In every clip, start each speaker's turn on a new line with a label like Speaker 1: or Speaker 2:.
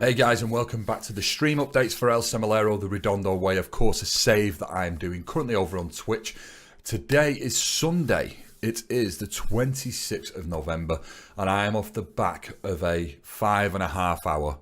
Speaker 1: Hey guys, and welcome back to the stream updates for Semilero, the Redondo Way. Of course, a save that I am doing currently over on Twitch. Today is Sunday. It is the 26th of November, and I am off the back of a 5.5 hour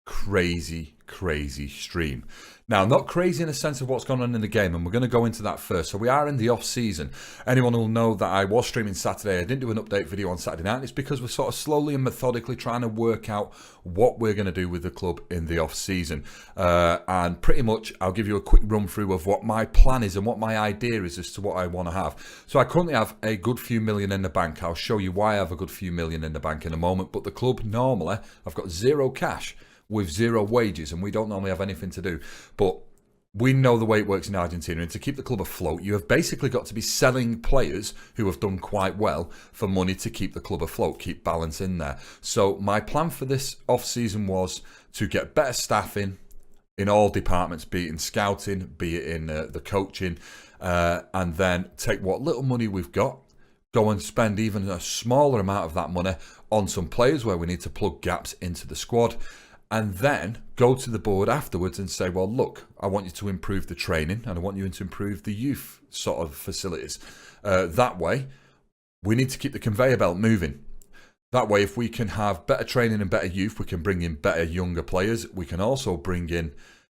Speaker 1: crazy stream. Now, not crazy in the sense of what's going on in the game, and we're going to go into that first. So we are in the off season. Anyone will know that I was streaming Saturday. I didn't do an update video on Saturday night. It's because we're sort of slowly and methodically trying to work out what we're going to do with the club in the off season. And pretty much, I'll give you a quick run through of what my plan is and what my idea is as to what I want to have. So I currently have a good few million in the bank. I'll show you why I have a good few million in the bank in a moment. But the club normally, I've got zero cash with zero wages, and we don't normally have anything to do. But we know the way it works in Argentina, and to keep the club afloat, you have basically got to be selling players who have done quite well for money to keep the club afloat, keep balance in there. So my plan for this off-season was to get better staff in all departments, be it in scouting, be it in the coaching, and then take what little money we've got, go and spend even a smaller amount of that money on some players where we need to plug gaps into the squad. And then go to the board afterwards and say, well, look, I want you to improve the training and I want you to improve the youth sort of facilities. That way, we need to keep the conveyor belt moving. That way, if we can have better training and better youth, we can bring in better younger players. We can also bring in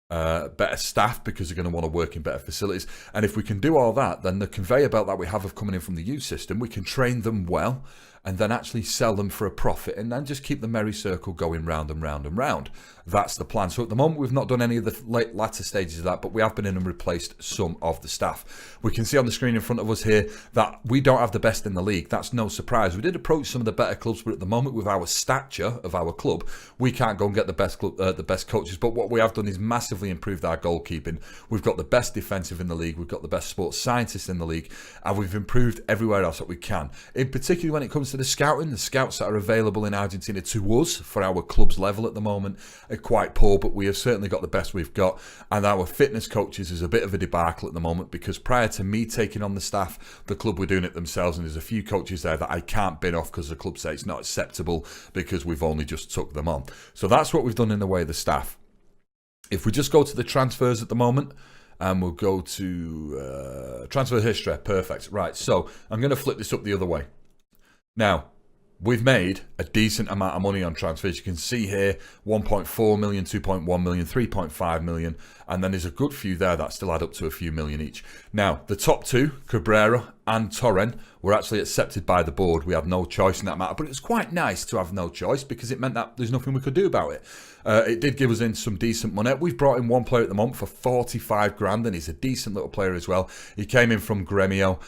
Speaker 1: better staff because they're going to want to work in better facilities. And if we can do all that, then the conveyor belt that we have of coming in from the youth system, we can train them well and then actually sell them for a profit and then just keep the merry circle going round and round and round. That's the plan. So at the moment, we've not done any of the latter stages of that, but we have been in and replaced some of the staff. We can see on the screen in front of us here that we don't have the best in the league. That's no surprise. We did approach some of the better clubs, but at the moment, with our stature of our club, we can't go and get the best coaches. But what we have done is massively improved our goalkeeping. We've got the best defensive in the league. We've got the best sports scientists in the league, and we've improved everywhere else that we can. In particular, when it comes to the scouting, the scouts that are available in Argentina to us for our club's level at the moment are quite poor, but we have certainly got the best we've got. And our fitness coaches is a bit of a debacle at the moment because prior to me taking on the staff, the club were doing it themselves, and there's a few coaches there that I can't bin off because the club say it's not acceptable because we've only just took them on. So that's what we've done in the way of the staff. If we just go to the transfers at the moment, and we'll go to transfer history. Perfect. Right, so I'm going to flip this up the other way. Now, we've made a decent amount of money on transfers. You can see here 1.4 million, 2.1 million, 3.5 million, and then there's a good few there that still add up to a few million each. Now, the top two, Cabrera and Torren, were actually accepted by the board. We had no choice in that matter, but it was quite nice to have no choice because it meant that there's nothing we could do about it. It did give us in some decent money. We've brought in one player at the moment for 45 grand, and he's a decent little player as well. He came in from Gremio.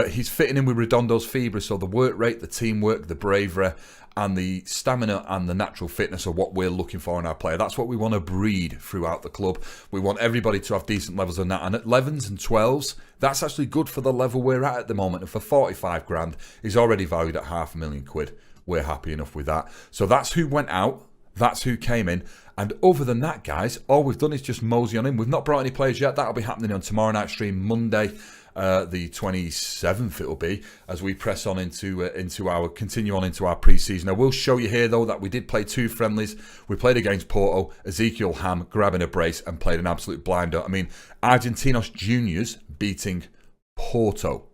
Speaker 1: He's fitting in with Redondo's Fibra, so the work rate, the teamwork, the bravery, and the stamina and the natural fitness are what we're looking for in our player. That's what we want to breed throughout the club. We want everybody to have decent levels on that. And at 11s and 12s, that's actually good for the level we're at the moment. And for 45 grand, he's already valued at £500,000. We're happy enough with that. So that's who went out. That's who came in. And other than that, guys, all we've done is just mosey on in. We've not brought any players yet. That'll be happening on tomorrow night stream, Monday, the 27th it'll be, as we press on continue on into our pre-season. I will show you here though that we did play two friendlies. We played against Porto, Ezekiel Ham grabbing a brace and played an absolute blinder. I mean, Argentinos juniors beating Porto.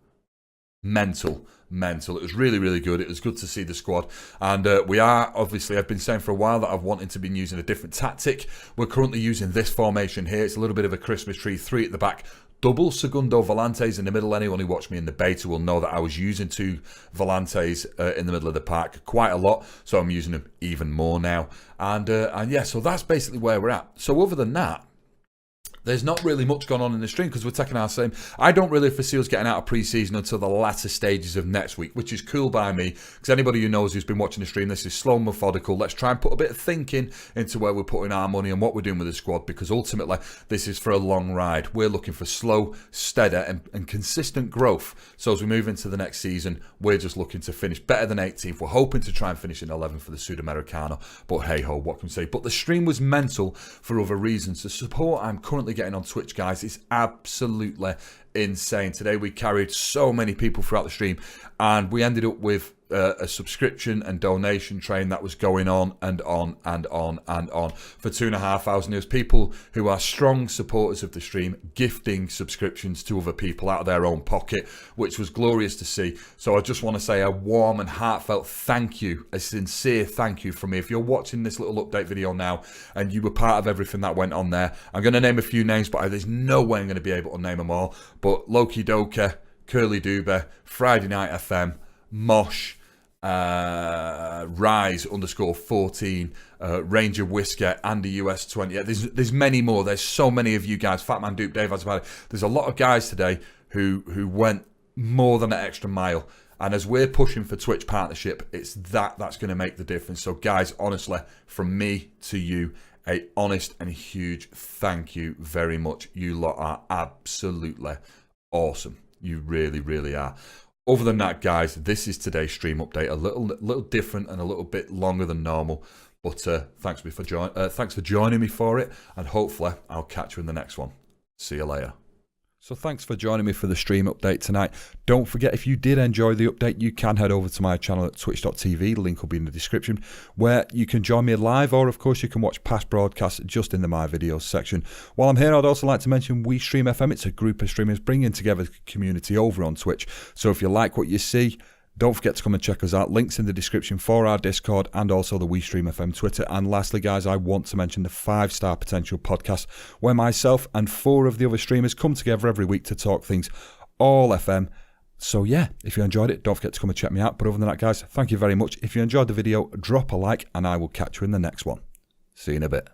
Speaker 1: Mental. It was really good. It was good to see the squad, and we are obviously, I've been saying for a while that I've wanted to be using a different tactic. We're currently using this formation here. It's a little bit of a Christmas tree, three at the back, double segundo volantes in the middle. Anyone who watched me in the beta will know that I was using two volantes in the middle of the park quite a lot, so I'm using them even more now. And yeah, so that's basically where we're at. So other than that, there's not really much going on in the stream because we're taking our same. I don't really foresee us getting out of pre-season until the latter stages of next week, which is cool by me because anybody who knows who's been watching the stream, this is slow and methodical. Let's try and put a bit of thinking into where we're putting our money and what we're doing with the squad, because ultimately this is for a long ride. We're looking for slow, steady and consistent growth. So as we move into the next season, we're just looking to finish better than 18th. We're hoping to try and finish in 11th for the Sudamericano, but hey ho, what can we say? But the stream was mental for other reasons. The support I'm currently getting on Twitch, guys, is absolutely insane. Today we carried so many people throughout the stream, and we ended up with a subscription and donation train that was going on and on and on and on for 2.5 hours. And there was people who are strong supporters of the stream gifting subscriptions to other people out of their own pocket, which was glorious to see. So I just want to say a warm and heartfelt thank you, a sincere thank you from me. If you're watching this little update video now and you were part of everything that went on there, I'm going to name a few names, but there's no way I'm going to be able to name them all. But Loki Doka, Curly Doober, Friday Night FM, Mosh, Rise_14, Ranger Whisker, Andy US20. Yeah, there's many more. There's so many of you guys. Fatman Doop, Dave Azabali. There's a lot of guys today who went more than an extra mile. And as we're pushing for Twitch partnership, it's that's going to make the difference. So guys, honestly, from me to you, a honest and huge thank you very much. You lot are absolutely awesome. You really, really are. Other than that, guys, this is today's stream update. A little different and a little bit longer than normal. But thanks for joining me for it. And hopefully, I'll catch you in the next one. See you later. So thanks for joining me for the stream update tonight. Don't forget, if you did enjoy the update, you can head over to my channel at twitch.tv. The link will be in the description, where you can join me live, or of course you can watch past broadcasts just in the My Videos section. While I'm here, I'd also like to mention WeStreamFM. It's a group of streamers bringing together the community over on Twitch. So if you like what you see, don't forget to come and check us out. Links in the description for our Discord and also the WeStreamFM Twitter. And lastly, guys, I want to mention the 5-Star Potential podcast, where myself and 4 of the other streamers come together every week to talk things all FM. So yeah, if you enjoyed it, don't forget to come and check me out. But other than that, guys, thank you very much. If you enjoyed the video, drop a like and I will catch you in the next one. See you in a bit.